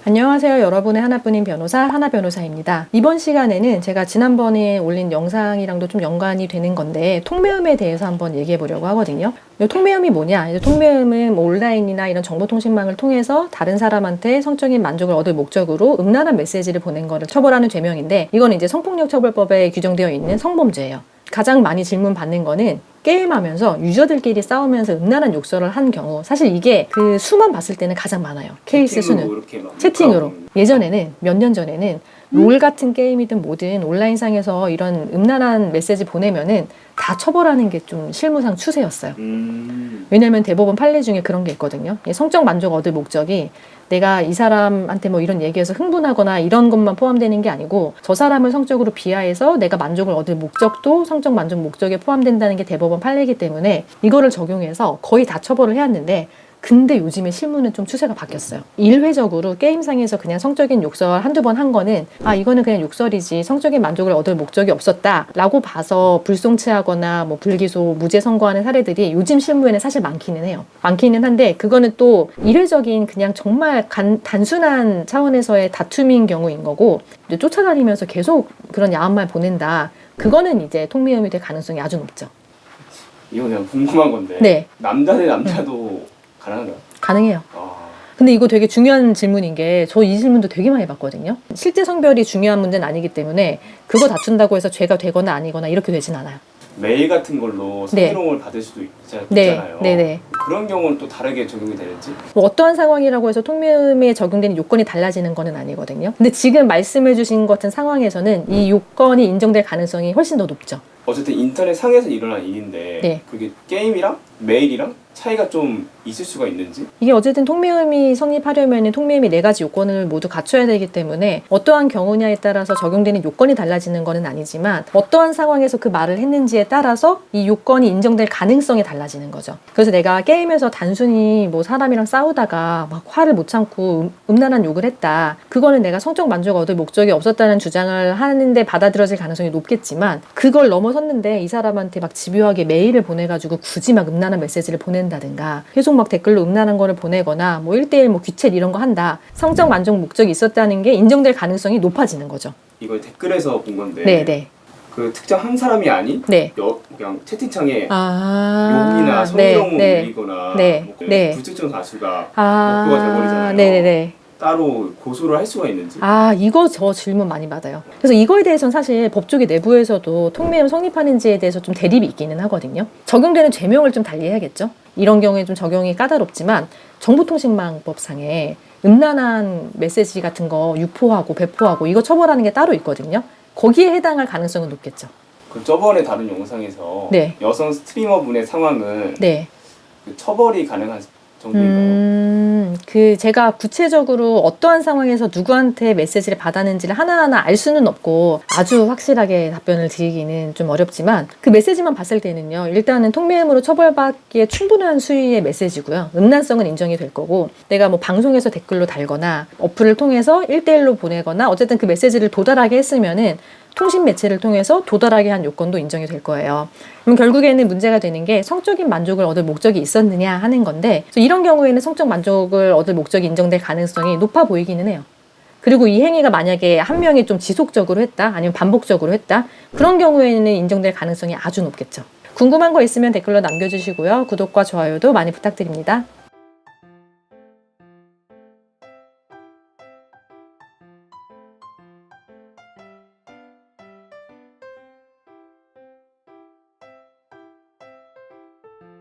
안녕하세요. 여러분의 하나뿐인 변호사 하나변호사입니다. 이번 시간에는 제가 지난번에 올린 영상이랑도 좀 연관이 되는 건데 통매음에 대해서 한번 얘기해 보려고 하거든요. 통매음이 뭐냐? 통매음은 뭐 온라인이나 이런 정보통신망을 통해서 다른 사람한테 성적인 만족을 얻을 목적으로 음란한 메시지를 보낸 거를 처벌하는 죄명인데, 이거는 이제 성폭력처벌법에 규정되어 있는 성범죄예요. 가장 많이 질문 받는 거는 게임하면서 유저들끼리 싸우면서 음란한 욕설을 한 경우, 사실 이게 그 수만 봤을 때는 가장 많아요. 케이스 수는. 채팅으로. 예전에는, 몇 년 전에는 롤 같은 게임이든 뭐든 온라인상에서 이런 음란한 메시지 보내면은 다 처벌하는 게 좀 실무상 추세였어요. 왜냐면 대법원 판례 중에 그런 게 있거든요. 성적 만족 얻을 목적이 내가 이 사람한테 뭐 이런 얘기해서 흥분하거나 이런 것만 포함되는 게 아니고, 저 사람을 성적으로 비하해서 내가 만족을 얻을 목적도 성적 만족 목적에 포함된다는 게 대법원 판례이기 때문에 이거를 적용해서 거의 다 처벌을 해왔는데, 근데 요즘에 실무는 좀 추세가 바뀌었어요. 일회적으로 게임상에서 그냥 성적인 욕설 한두 번 한 거는 이거는 그냥 욕설이지 성적인 만족을 얻을 목적이 없었다 라고 봐서 불송치하거나 뭐 불기소, 무죄 선고하는 사례들이 요즘 실무에는 사실 많기는 해요. 많기는 한데, 그거는 또 일회적인 그냥 정말 단순한 차원에서의 다툼인 경우인 거고, 이제 쫓아다니면서 계속 그런 야한 말 보낸다, 그거는 이제 통미음이 될 가능성이 아주 높죠. 이거 그냥 궁금한 건데, 네. 남자 대 남자도 가능한가요? 가능해요. 근데 이거 되게 중요한 질문인 게, 저 이 질문도 되게 많이 받거든요. 실제 성별이 중요한 문제는 아니기 때문에 그거 다툰다고 해서 죄가 되거나 아니거나 이렇게 되진 않아요. 메일 같은 걸로 성희롱을 받을 수도 있잖아요. 네네. 그런 경우는 또 다르게 적용이 되는지? 뭐 어떠한 상황이라고 해서 통매음에 적용되는 요건이 달라지는 거는 아니거든요. 근데 지금 말씀해 주신 것 같은 상황에서는 이 요건이 인정될 가능성이 훨씬 더 높죠. 어쨌든 인터넷 상에서 일어난 일인데, 네. 그게 게임이랑 메일이랑 차이가 좀 있을 수가 있는지? 이게 어쨌든 통매음이 성립하려면 통매음이 4가지 요건을 모두 갖춰야 되기 때문에 어떠한 경우냐에 따라서 적용되는 요건이 달라지는 거는 아니지만, 어떠한 상황에서 그 말을 했는지에 따라서 이 요건이 인정될 가능성이 달라지는 거죠. 그래서 내가 게임에서 단순히 뭐 사람이랑 싸우다가 막 화를 못 참고 음란한 욕을 했다, 그거는 내가 성적 만족 얻을 목적이 없었다는 주장을 하는데 받아들여질 가능성이 높겠지만, 그걸 넘어섰는데 이 사람한테 막 집요하게 메일을 보내가지고 굳이 막 음란한 메시지를 보낸다든가, 계속 막 댓글로 음란한 거를 보내거나 뭐 1대1 뭐 귀챗 이런 거 한다, 성적 만족 목적이 있었다는 게 인정될 가능성이 높아지는 거죠. 이걸 댓글에서 본 건데, 네네. 그 특정 한 사람이 아닌 네. 그냥 채팅창에 욕이나 성희롱을 올리거나 불특정 다수가 목표가 돼버리잖아요. 네네네. 따로 고소를 할 수가 있는지? 이거 저 질문 많이 받아요. 그래서 이거에 대해서는 사실 법조계 내부에서도 통매음 성립하는지에 대해서 좀 대립이 있기는 하거든요. 적용되는 죄명을 좀 달리해야겠죠. 이런 경우에 좀 적용이 까다롭지만, 정보통신망법상에 음란한 메시지 같은 거 유포하고 배포하고 이거 처벌하는 게 따로 있거든요. 거기에 해당할 가능성은 높겠죠. 그 저번에 다룬 영상에서 여성 스트리머 분의 상황은 그 처벌이 가능한 정도인가요? 제가 구체적으로 어떠한 상황에서 누구한테 메시지를 받았는지를 하나하나 알 수는 없고 아주 확실하게 답변을 드리기는 좀 어렵지만, 그 메시지만 봤을 때는요, 일단은 통매음으로 처벌받기에 충분한 수위의 메시지고요. 음란성은 인정이 될 거고, 내가 뭐 방송에서 댓글로 달거나 어플을 통해서 1대1로 보내거나 어쨌든 그 메시지를 도달하게 했으면은 통신 매체를 통해서 도달하게 한 요건도 인정이 될 거예요. 그럼 결국에는 문제가 되는 게 성적인 만족을 얻을 목적이 있었느냐 하는 건데, 이런 경우에는 성적 만족을 얻을 목적이 인정될 가능성이 높아 보이기는 해요. 그리고 이 행위가 만약에 한 명이 좀 지속적으로 했다, 아니면 반복적으로 했다, 그런 경우에는 인정될 가능성이 아주 높겠죠. 궁금한 거 있으면 댓글로 남겨주시고요. 구독과 좋아요도 많이 부탁드립니다.